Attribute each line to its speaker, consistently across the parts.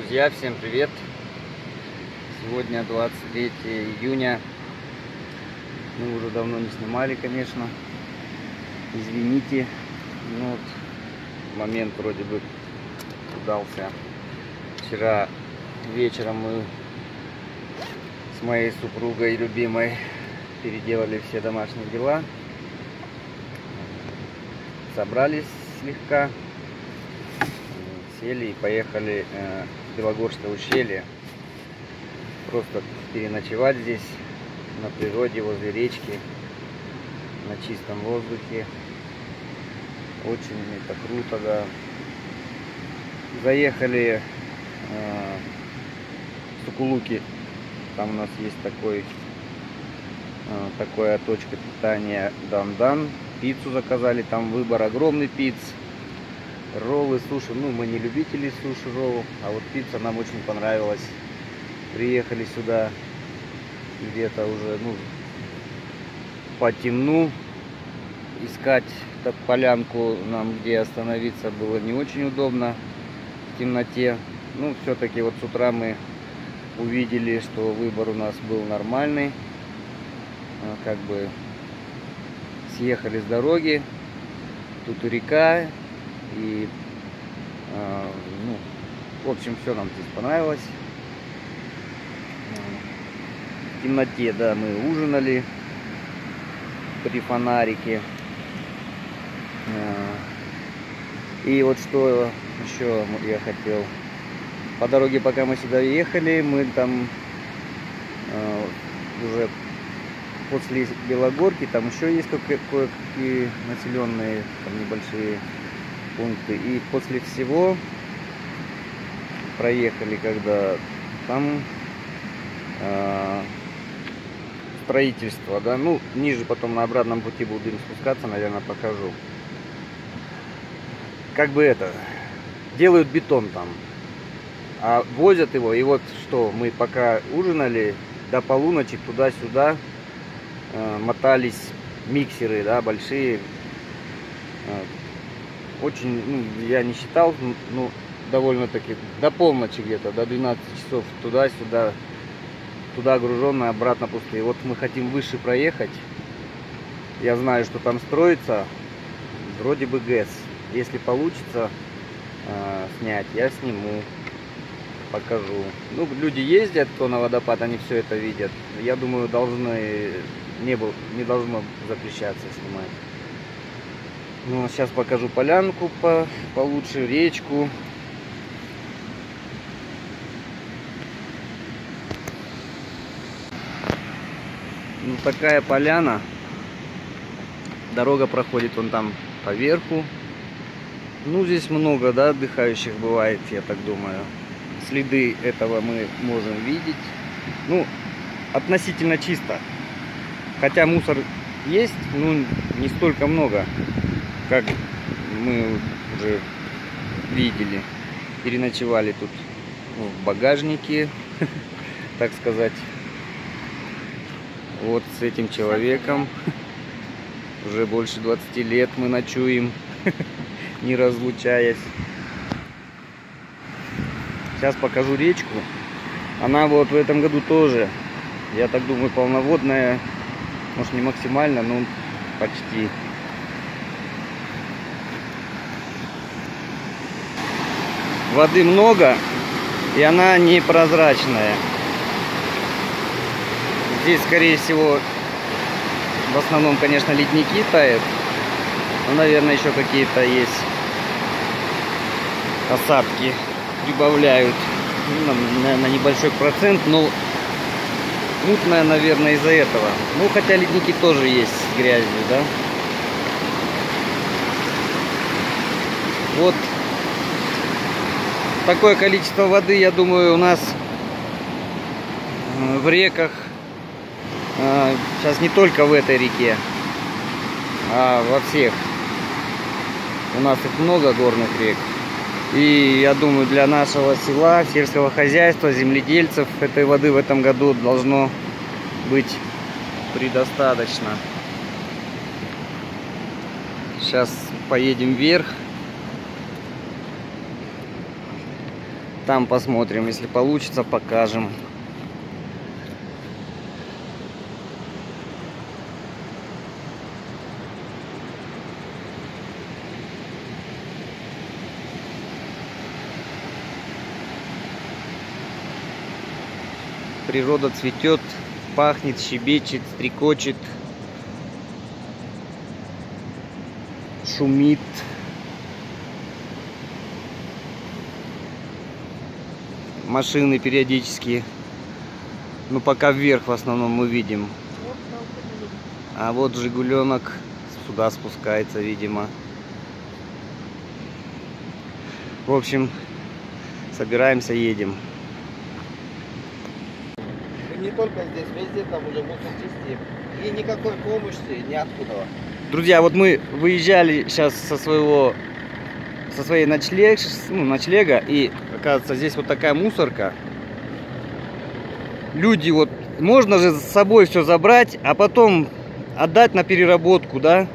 Speaker 1: Друзья, всем привет! Сегодня 23 июня. Мы уже давно не снимали, конечно. Извините. Ну, вот, момент вроде бы удался. Вчера вечером мы с моей супругой любимой переделали все домашние дела. Собрались слегка. Сели и поехали в Белогорское ущелье. Просто переночевать здесь, на природе, возле речки, на чистом воздухе. Очень это круто, да. Заехали в Сокулуки. Там у нас есть такая точка питания Дан-Дан. Пиццу заказали, там выбор огромный пиц. Роллы, суши, ну мы не любители суши, роллов, а вот пицца нам очень понравилась. Приехали сюда где-то уже, по темну. Искать полянку нам, где остановиться, было не очень удобно в темноте. Ну, все-таки вот с утра мы увидели, что выбор у нас был нормальный. Как бы съехали с дороги. Тут и река. И, в общем, все нам здесь понравилось. В темноте, да, мы ужинали при фонарике. И вот что еще я хотел. По дороге, пока мы сюда ехали, мы там уже после Белогорки, там еще есть кое-какие населенные, там небольшие пункты. И после всего проехали, когда там строительство, да, ниже потом на обратном пути будем спускаться, наверное, покажу. Как бы делают бетон там, а возят его. И вот что, мы пока ужинали, до полуночи туда-сюда мотались миксеры, да, большие. Очень, я не считал, довольно-таки до полночи где-то, до 12 часов туда-сюда, туда груженные, обратно пустые. Вот мы хотим выше проехать. Я знаю, что там строится, вроде бы ГЭС. Если получится снять, я сниму, покажу. Люди ездят, кто на водопад, они все это видят. Я думаю, не должно запрещаться снимать. Сейчас покажу полянку получше, речку. Такая поляна. Дорога проходит вон там поверху. Здесь много, да, отдыхающих бывает, я так думаю. Следы этого мы можем видеть. Относительно чисто. Хотя мусор есть, не столько много, как мы уже видели. Переночевали тут в багажнике, так сказать. Вот с этим человеком уже больше 20 лет мы ночуем, не разлучаясь. Сейчас покажу речку. Она вот в этом году тоже, я так думаю, полноводная. Может, не максимально, но почти. Воды много, и она непрозрачная. Здесь, скорее всего, в основном, конечно, ледники тают. Но, наверное, еще какие-то есть осадки. Прибавляют на небольшой процент, но мутная, наверное, из-за этого. Хотя ледники тоже есть с грязью, да. Вот такое количество воды, я думаю, у нас в реках. Сейчас не только в этой реке, а во всех. У нас их много, горных рек. И я думаю, для нашего села, сельского хозяйства, земледельцев этой воды в этом году должно быть предостаточно. Сейчас поедем вверх. Там посмотрим, если получится, покажем. Природа цветет, пахнет, щебечет, стрекочет, шумит. Машины периодически, ну пока вверх в основном мы видим. А вот Жигуленок сюда спускается, видимо. В общем, собираемся, едем.
Speaker 2: Не только здесь, везде там уже мусорчистые. И никакой помощи ниоткуда.
Speaker 1: Друзья, вот мы выезжали сейчас со своей ночлега, и оказывается, здесь вот такая мусорка. Люди, вот можно же с собой все забрать, а потом отдать на переработку, да?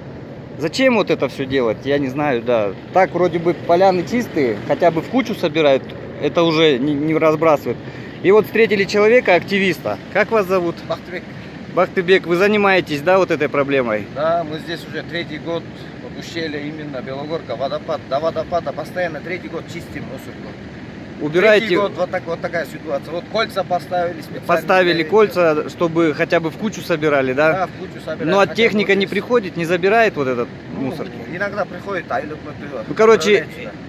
Speaker 1: Зачем вот это все делать? Я не знаю, да. Так вроде бы поляны чистые, хотя бы в кучу собирают, это уже не разбрасывают. И вот встретили человека, активиста. Как вас зовут?
Speaker 2: Бахтыбек.
Speaker 1: Бахтыбек, вы занимаетесь, да, вот этой проблемой?
Speaker 2: Да, мы здесь уже 3-й год в ущелье, именно Белогорка, водопад. До водопада постоянно 3-й год чистим мусорку.
Speaker 1: Убираете...
Speaker 2: 3-й год вот такая ситуация. Вот кольца поставили специально.
Speaker 1: Поставили кольца, чтобы хотя бы в кучу собирали, да?
Speaker 2: Да, в кучу собирали.
Speaker 1: Ну а техника не приходит, не забирает вот этот мусор?
Speaker 2: Иногда приходит, а Айлыкмату.
Speaker 1: Ну, короче,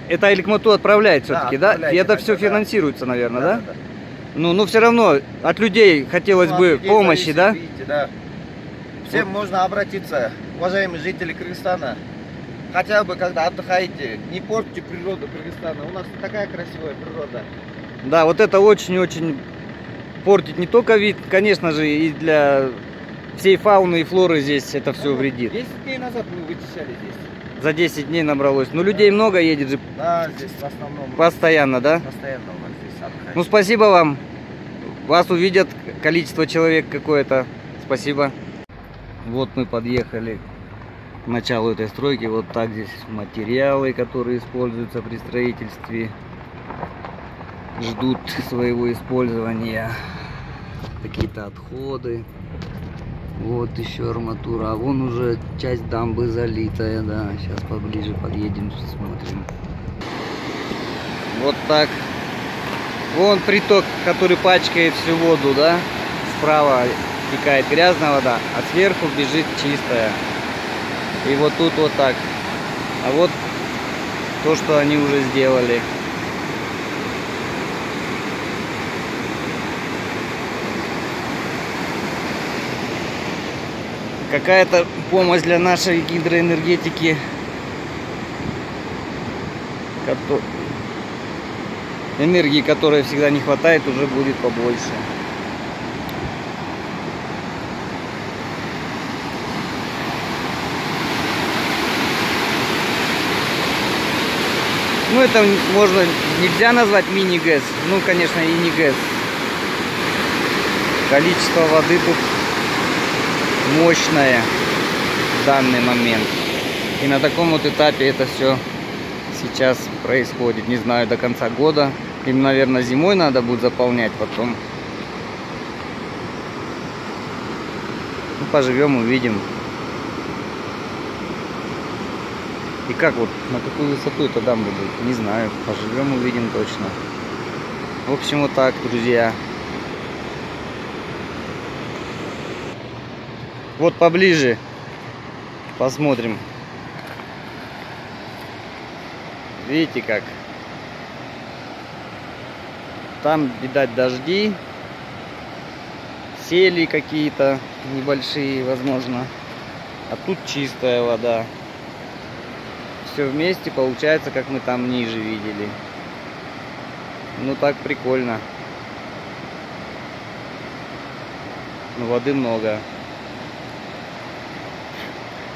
Speaker 1: это Айлыкмату отправляет все-таки, да?
Speaker 2: отправляет
Speaker 1: И это
Speaker 2: иногда,
Speaker 1: все
Speaker 2: да.
Speaker 1: финансируется, наверное, да?
Speaker 2: Да.
Speaker 1: Ну, все равно от людей хотелось
Speaker 2: Ну,
Speaker 1: бы
Speaker 2: от людей
Speaker 1: помощи,
Speaker 2: зависит,
Speaker 1: да?
Speaker 2: видите, да? Всем можно обратиться, уважаемые жители Кыргызстана. Хотя бы когда отдыхаете, не портите природу Кыргызстана. У нас такая красивая природа.
Speaker 1: Да, вот это очень-очень портит не только вид, конечно же, и для всей фауны и флоры здесь это все вредит.
Speaker 2: 10 дней назад мы вычищали здесь.
Speaker 1: За 10 дней набралось. Но людей много едет же
Speaker 2: Да, здесь в основном.
Speaker 1: постоянно, да?
Speaker 2: Постоянно у нас здесь отдыхает.
Speaker 1: Ну, спасибо вам. Вас увидят количество человек какое-то. Спасибо. Вот мы подъехали к началу этой стройки. Вот так здесь материалы, которые используются при строительстве, ждут своего использования. Какие-то отходы. Вот еще арматура. А вон уже часть дамбы залитая. Да, сейчас поближе подъедем, смотрим. Вот так. Вон приток, который пачкает всю воду, да? Справа текает грязная вода, а сверху бежит чистая. И вот тут вот так. А вот то, что они уже сделали. Какая-то помощь для нашей гидроэнергетики. Энергии, которой всегда не хватает, уже будет побольше. Ну, это нельзя назвать мини-ГЭС. Ну, конечно, и не ГЭС. Количество воды тут мощное в данный момент. И на таком вот этапе это все сейчас происходит. Не знаю, до конца года. Им, наверное, зимой надо будет заполнять потом. Ну, поживем, увидим. И как вот, на какую высоту эта дамба будет, не знаю. Поживем, увидим точно. В общем, вот так, друзья. Вот поближе посмотрим. Видите как? Там, видать, дожди. Сели какие-то небольшие, возможно. А тут чистая вода. Все вместе получается, как мы там ниже видели. Ну так прикольно. Но воды много.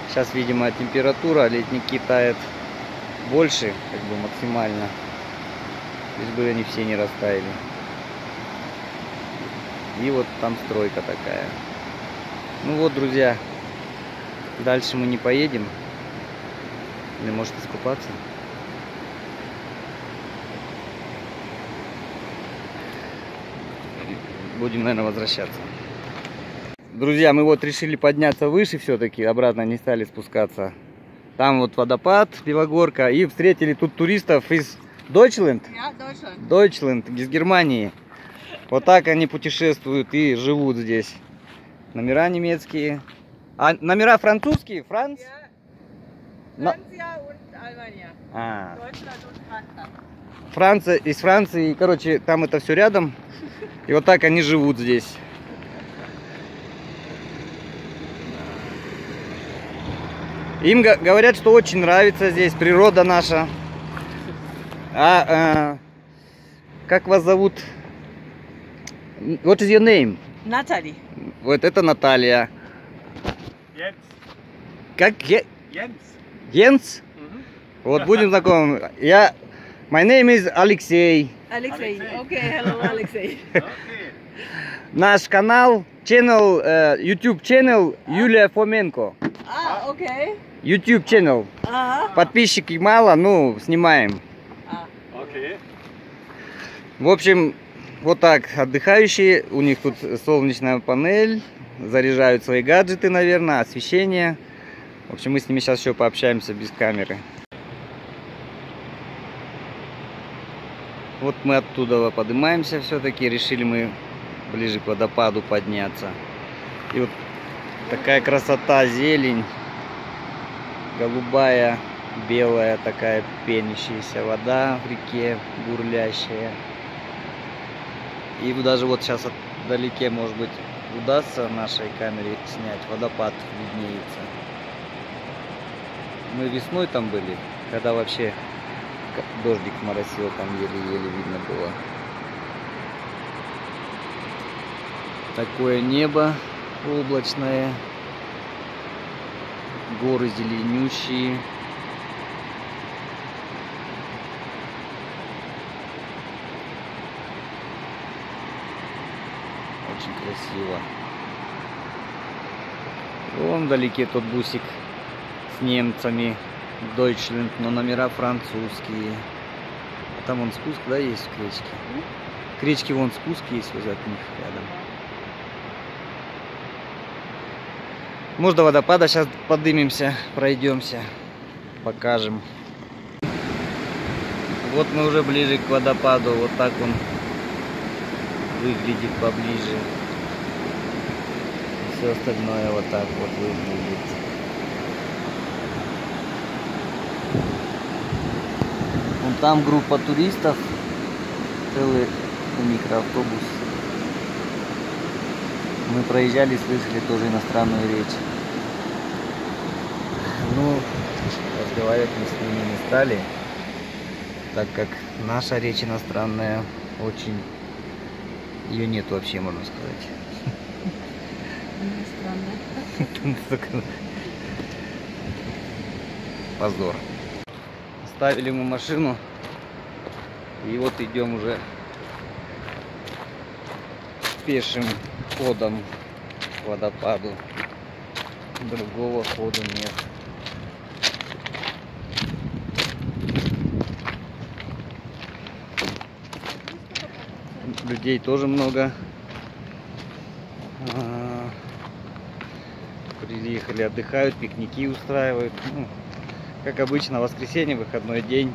Speaker 1: Сейчас, видимо, температура ледники тает больше, как бы максимально. Лишь бы они все не растаяли. И вот там стройка такая. Ну вот, друзья, дальше мы не поедем. Или может искупаться? будем, наверное, возвращаться. Друзья, мы вот решили подняться выше все-таки, обратно не стали спускаться. Там вот водопад, Белогорка, и встретили тут туристов из Deutschland. Deutschland, из Германии. Вот так они путешествуют и живут здесь. Номера немецкие. А номера французские? Франц?
Speaker 3: Франция und Albania. Deutschland und Frankreich.
Speaker 1: Франция, из Франции, короче, там это все рядом. И вот так они живут здесь. Им говорят, что очень нравится здесь природа наша. Как вас зовут? What is your name?
Speaker 3: Натали.
Speaker 1: Вот это Наталья.
Speaker 4: Jens.
Speaker 1: Как?
Speaker 4: Jens.
Speaker 1: Jens? Вот будем знакомы. My name is Алексей.
Speaker 3: Алексей. Окей, hello, Алексей.
Speaker 1: Наш канал, YouTube channel Юлия Фоменко.
Speaker 3: Окей.
Speaker 1: YouTube channel. Подписчики мало, ну, снимаем.
Speaker 4: Okay.
Speaker 1: В общем, вот так отдыхающие. У них тут солнечная панель. Заряжают свои гаджеты, наверное, освещение. В общем, мы с ними сейчас еще пообщаемся без камеры. Вот мы оттуда поднимаемся все-таки. Решили мы ближе к водопаду подняться. И вот такая красота, зелень. Голубая, белая такая пенящаяся вода в реке, бурлящая. И даже вот сейчас вдалеке, может быть, удастся нашей камере снять. Водопад виднеется. Мы весной там были, когда вообще дождик моросил, там еле-еле видно было. Такое небо облачное. Горы зеленющие. Очень красиво. Вон вдалеке тот бусик с немцами. Deutschland, но номера французские. А там вон спуск, да, есть к речке? К речке вон спуск есть вот от них рядом. Может, до водопада сейчас поднимемся, пройдемся, покажем. Вот мы уже ближе к водопаду, вот так он выглядит поближе. И все остальное вот так вот выглядит. Вон там группа туристов, целый микроавтобус. Мы проезжали, слышали тоже иностранную речь. Ну, разговаривать мы с ними не стали, так как наша речь иностранная очень... Ее нет вообще, можно сказать. Иностранная. Позор. Оставили мы машину. И вот идем уже пешим ходом к водопаду. Другого хода нет. Людей тоже много. Приехали, отдыхают, пикники устраивают. Ну, как обычно, воскресенье, выходной день.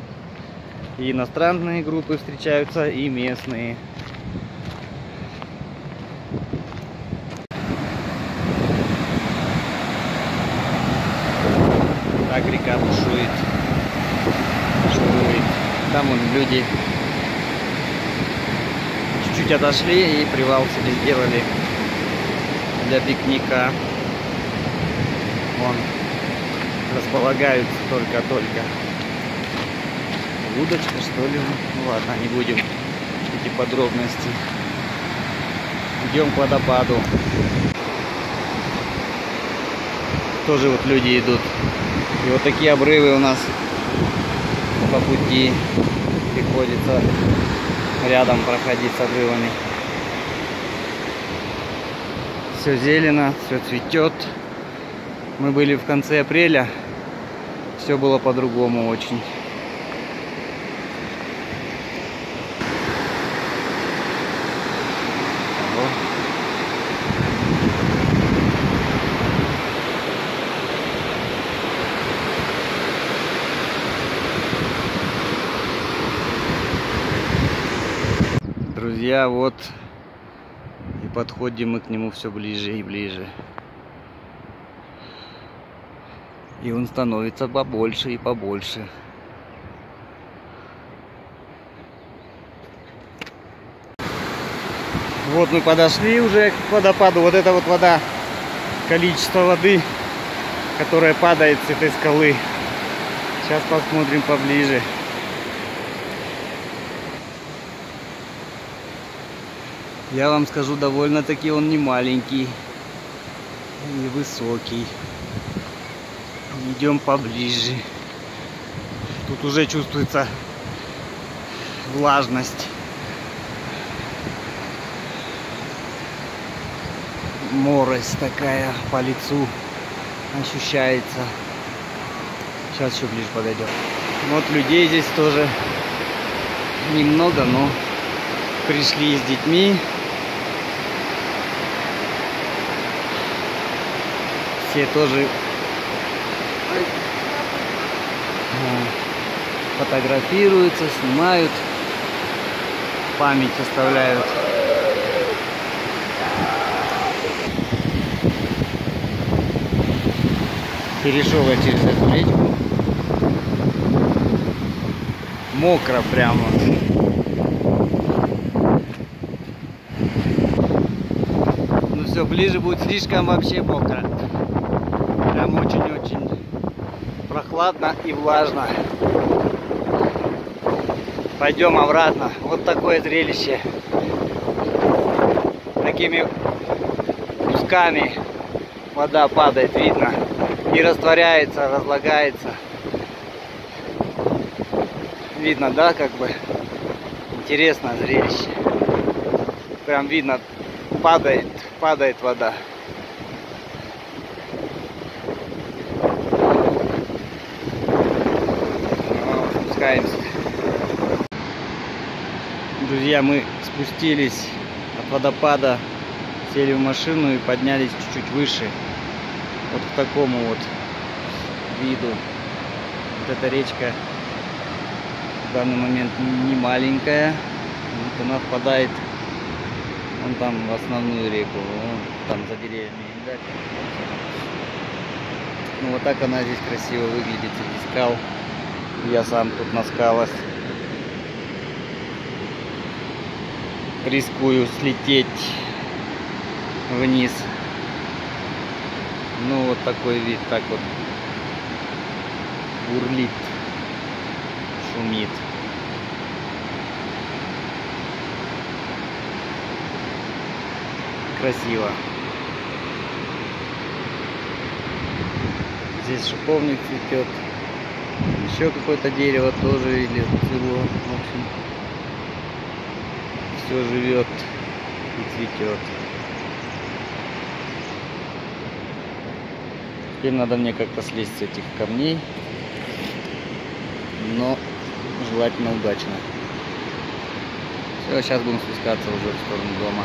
Speaker 1: И иностранные группы встречаются, и местные. Так река бушует. Шурует. Там вон люди чуть-чуть отошли и привал себе сделали для пикника. Вон располагаются только-только. Удочка, что ли? Ну ладно, не будем эти подробности. Идем к водопаду. Тоже вот люди идут. И вот такие обрывы у нас по пути. Приходится рядом проходить с обрывами. Все зелено, все цветет. Мы были в конце апреля. Все было по-другому очень. Друзья, вот и подходим мы к нему все ближе и ближе. И он становится побольше и побольше. Вот мы подошли уже к водопаду. Вот это вот вода, количество воды, которая падает с этой скалы. Сейчас посмотрим поближе. Я вам скажу, довольно-таки он не маленький, не высокий. Идем поближе. Тут уже чувствуется влажность. Морось такая по лицу ощущается. Сейчас еще ближе подойдем. Вот людей здесь тоже немного, но пришли с детьми. Все тоже фотографируются, снимают, память оставляют. Перешел я через эту речку. Мокро прямо. Ну все, ближе будет слишком вообще мокро. Прям очень-очень прохладно и влажно. Пойдем обратно. Вот такое зрелище. Такими кусками вода падает, видно. И растворяется, разлагается. Видно, да, как бы интересное зрелище. Прям видно, падает вода. Спускаемся. Друзья, мы спустились от водопада, сели в машину и поднялись чуть-чуть выше. Вот к такому вот виду. Вот эта речка в данный момент не маленькая. Вот она впадает вон там в основную реку. Вон там за деревьями. Ну вот так она здесь красиво выглядит среди скал. Я сам тут на скалах. Рискую слететь вниз. Ну вот такой вид, так вот бурлит, шумит. Красиво. Здесь шиповник цветет. Еще какое-то дерево тоже или цвело. В общем, все живет и цветет. Теперь надо мне как-то слезть с этих камней, но желательно удачно. Все, сейчас будем спускаться уже в сторону дома.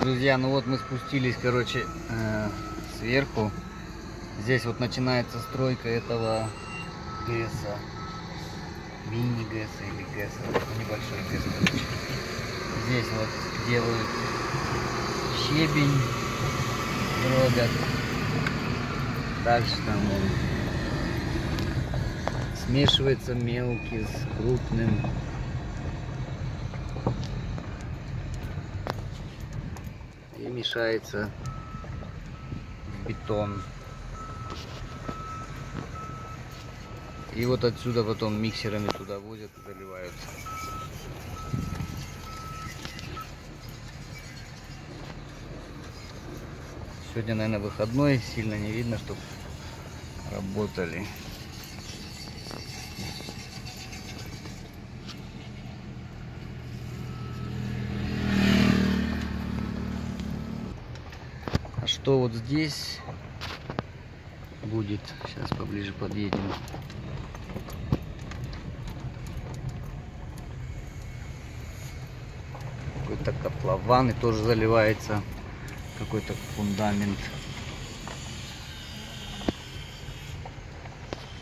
Speaker 1: Друзья, ну вот мы спустились, короче, сверху. Здесь вот начинается стройка этого ГЭСа. Мини-ГЭСа или ГЭСа. Небольшой ГЭС, короче. Здесь вот делают щебень, дробят. Дальше там смешивается мелкий с крупным. И мешается в бетон. И вот отсюда потом миксерами туда возят и заливают. Сегодня, наверное, выходной, сильно не видно, чтобы работали. что вот здесь будет. Сейчас поближе подъедем. Какой-то котлован и тоже заливается. Какой-то фундамент.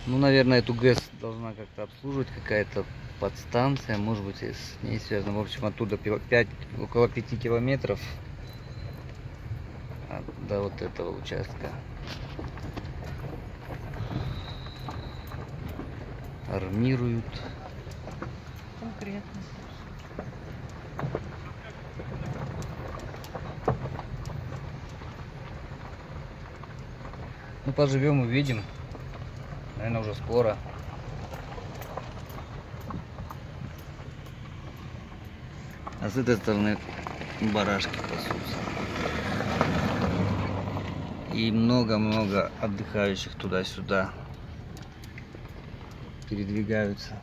Speaker 1: Ну, наверное, эту ГЭС должна как-то обслуживать какая-то подстанция, может быть, и с ней связано. В общем, оттуда около 5 километров до вот этого участка. Армируют.
Speaker 3: Конкретно.
Speaker 1: Ну, поживем, увидим. Наверное, уже скоро. А с этой стороны барашки пасутся. И много-много отдыхающих туда-сюда передвигаются.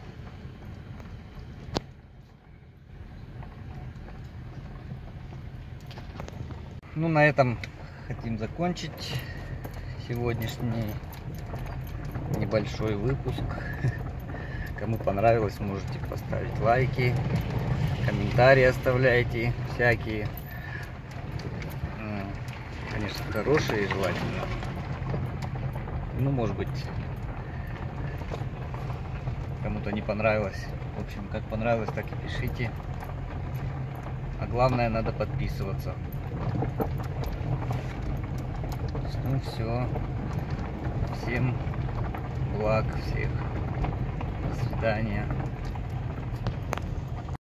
Speaker 1: Ну, на этом хотим закончить сегодняшний небольшой выпуск. Кому понравилось, можете поставить лайки, комментарии оставляйте всякие, конечно, хорошие желательно. Ну, может быть, кому-то не понравилось. В общем, как понравилось, так и пишите. А главное, надо подписываться. Ну все. Всем благ, всех. До свидания.